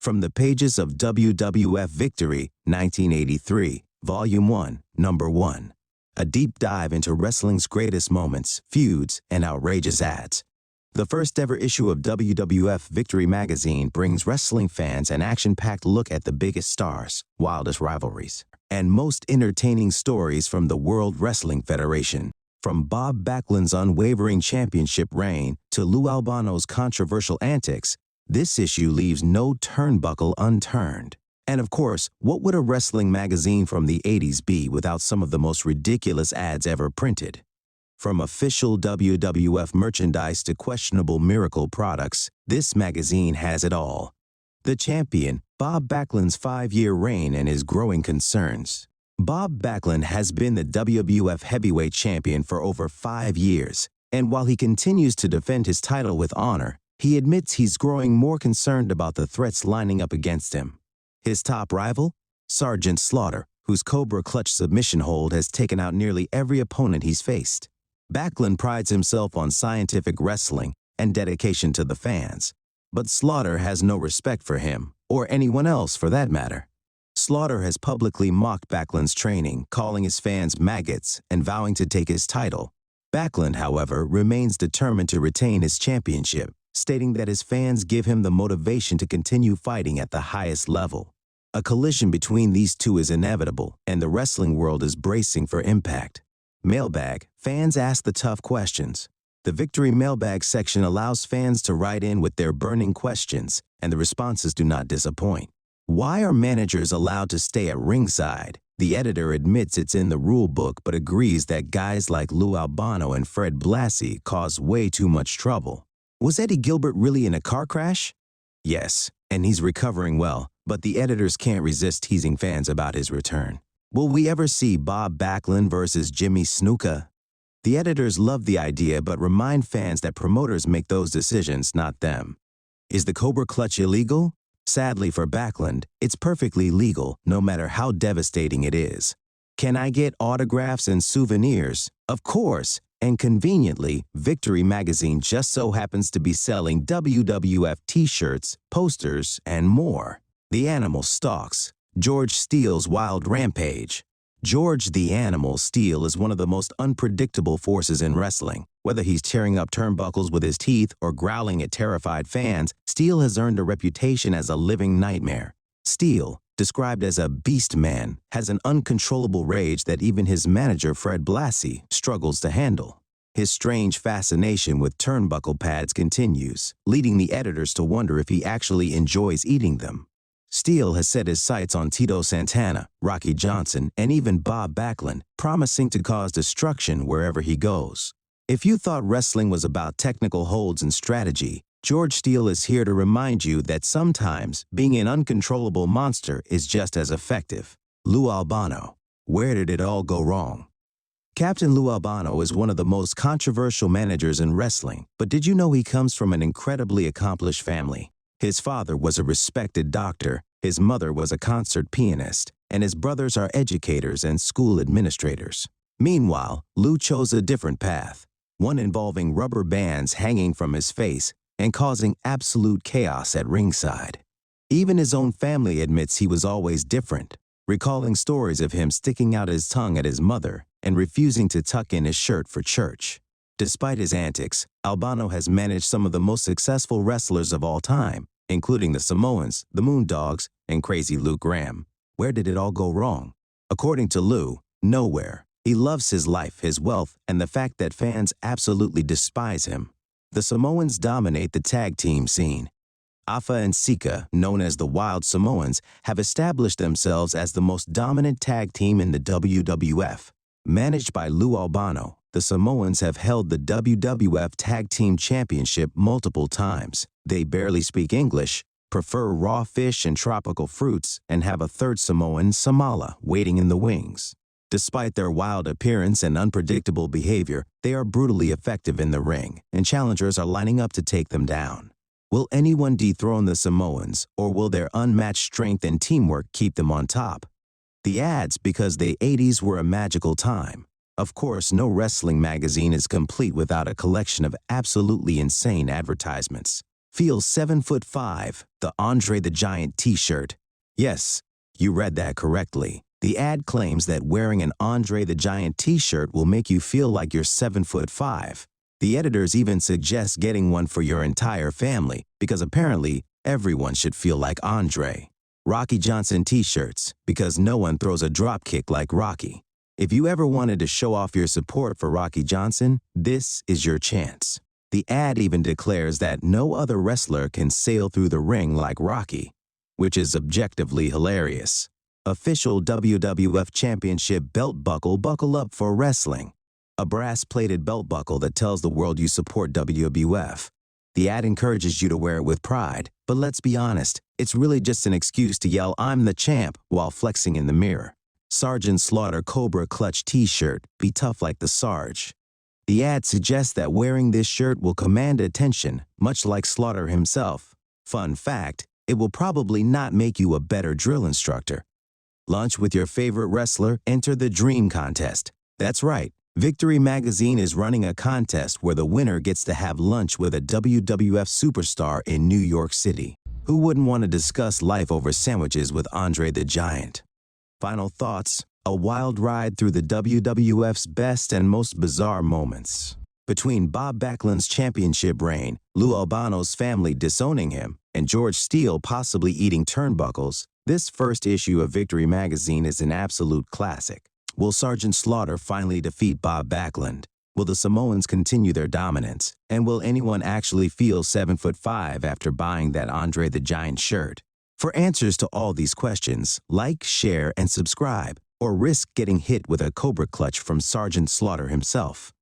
From the pages of WWF Victory, 1983, Volume 1, Number 1. A deep dive into wrestling's greatest moments, feuds, and outrageous ads. The first ever issue of WWF Victory Magazine brings wrestling fans an action-packed look at the biggest stars, wildest rivalries, and most entertaining stories from the World Wrestling Federation. From Bob Backlund's unwavering championship reign to Lou Albano's controversial antics, this issue leaves no turnbuckle unturned. And of course, what would a wrestling magazine from the 80s be without some of the most ridiculous ads ever printed? From official WWF merchandise to questionable miracle products, this magazine has it all. The champion, Bob Backlund's 5-year reign and his growing concerns. Bob Backlund has been the WWF heavyweight champion for over 5 years, and while he continues to defend his title with honor, he admits he's growing more concerned about the threats lining up against him. His top rival? Sergeant Slaughter, whose Cobra Clutch submission hold has taken out nearly every opponent he's faced. Backlund prides himself on scientific wrestling and dedication to the fans, but Slaughter has no respect for him, or anyone else for that matter. Slaughter has publicly mocked Backlund's training, calling his fans maggots and vowing to take his title. Backlund, however, remains determined to retain his championship, stating that his fans give him the motivation to continue fighting at the highest level. A collision between these two is inevitable, and the wrestling world is bracing for impact. Mailbag. Fans ask the tough questions. The Victory Mailbag section allows fans to write in with their burning questions, and the responses do not disappoint. Why are managers allowed to stay at ringside? The editor admits it's in the rule book but agrees that guys like Lou Albano and Fred Blassie cause way too much trouble. Was Eddie Gilbert really in a car crash? Yes, and he's recovering well, but the editors can't resist teasing fans about his return. Will we ever see Bob Backlund versus Jimmy Snuka? The editors love the idea but remind fans that promoters make those decisions, not them. Is the Cobra Clutch illegal? Sadly for Backlund, it's perfectly legal, no matter how devastating it is. Can I get autographs and souvenirs? Of course, and conveniently, Victory Magazine just so happens to be selling WWF t-shirts, posters, and more. The Animal stalks. George Steele's wild rampage. George the Animal Steele is one of the most unpredictable forces in wrestling. Whether he's tearing up turnbuckles with his teeth or growling at terrified fans, Steele has earned a reputation as a living nightmare. Steele, described as a beast man, has an uncontrollable rage that even his manager Fred Blassie struggles to handle. His strange fascination with turnbuckle pads continues, leading the editors to wonder if he actually enjoys eating them. Steele has set his sights on Tito Santana, Rocky Johnson, and even Bob Backlund, promising to cause destruction wherever he goes. If you thought wrestling was about technical holds and strategy, George Steele is here to remind you that sometimes being an uncontrollable monster is just as effective. Lou Albano. Where did it all go wrong? Captain Lou Albano is one of the most controversial managers in wrestling, but did you know he comes from an incredibly accomplished family? His father was a respected doctor, his mother was a concert pianist, and his brothers are educators and school administrators. Meanwhile, Lou chose a different path, one involving rubber bands hanging from his face and causing absolute chaos at ringside. Even his own family admits he was always different, recalling stories of him sticking out his tongue at his mother and refusing to tuck in his shirt for church. Despite his antics, Albano has managed some of the most successful wrestlers of all time, including the Samoans, the Moondogs, and Crazy Luke Graham. Where did it all go wrong? According to Lou, nowhere. He loves his life, his wealth, and the fact that fans absolutely despise him. The Samoans dominate the tag team scene. Afa and Sika, known as the Wild Samoans, have established themselves as the most dominant tag team in the WWF. Managed by Lou Albano, the Samoans have held the WWF Tag Team Championship multiple times. They barely speak English, prefer raw fish and tropical fruits, and have a third Samoan, Samala, waiting in the wings. Despite their wild appearance and unpredictable behavior, they are brutally effective in the ring, and challengers are lining up to take them down. Will anyone dethrone the Samoans, or will their unmatched strength and teamwork keep them on top? The ads, because the 80s were a magical time. Of course, no wrestling magazine is complete without a collection of absolutely insane advertisements. Feel 7'5", the Andre the Giant t-shirt. Yes, you read that correctly. The ad claims that wearing an Andre the Giant t-shirt will make you feel like you're 7'5". The editors even suggest getting one for your entire family because apparently everyone should feel like Andre. Rocky Johnson t-shirts, because no one throws a drop kick like Rocky. If you ever wanted to show off your support for Rocky Johnson, this is your chance. The ad even declares that no other wrestler can sail through the ring like Rocky, which is objectively hilarious. Official WWF Championship belt buckle, buckle up for wrestling. A brass-plated belt buckle that tells the world you support WWF. The ad encourages you to wear it with pride, but let's be honest, it's really just an excuse to yell, "I'm the champ," while flexing in the mirror. Sergeant Slaughter Cobra Clutch t-shirt, be tough like the Sarge. The ad suggests that wearing this shirt will command attention, much like Slaughter himself. Fun fact, it will probably not make you a better drill instructor. Lunch with your favorite wrestler, enter the Dream Contest. That's right, Victory Magazine is running a contest where the winner gets to have lunch with a WWF superstar in New York City. Who wouldn't want to discuss life over sandwiches with Andre the Giant? Final thoughts, a wild ride through the WWF's best and most bizarre moments. Between Bob Backlund's championship reign, Lou Albano's family disowning him, and George Steele possibly eating turnbuckles, this first issue of Victory Magazine is an absolute classic. Will Sergeant Slaughter finally defeat Bob Backlund? Will the Samoans continue their dominance? And will anyone actually feel 7'5" after buying that Andre the Giant shirt? For answers to all these questions, like, share, and subscribe, or risk getting hit with a Cobra Clutch from Sergeant Slaughter himself.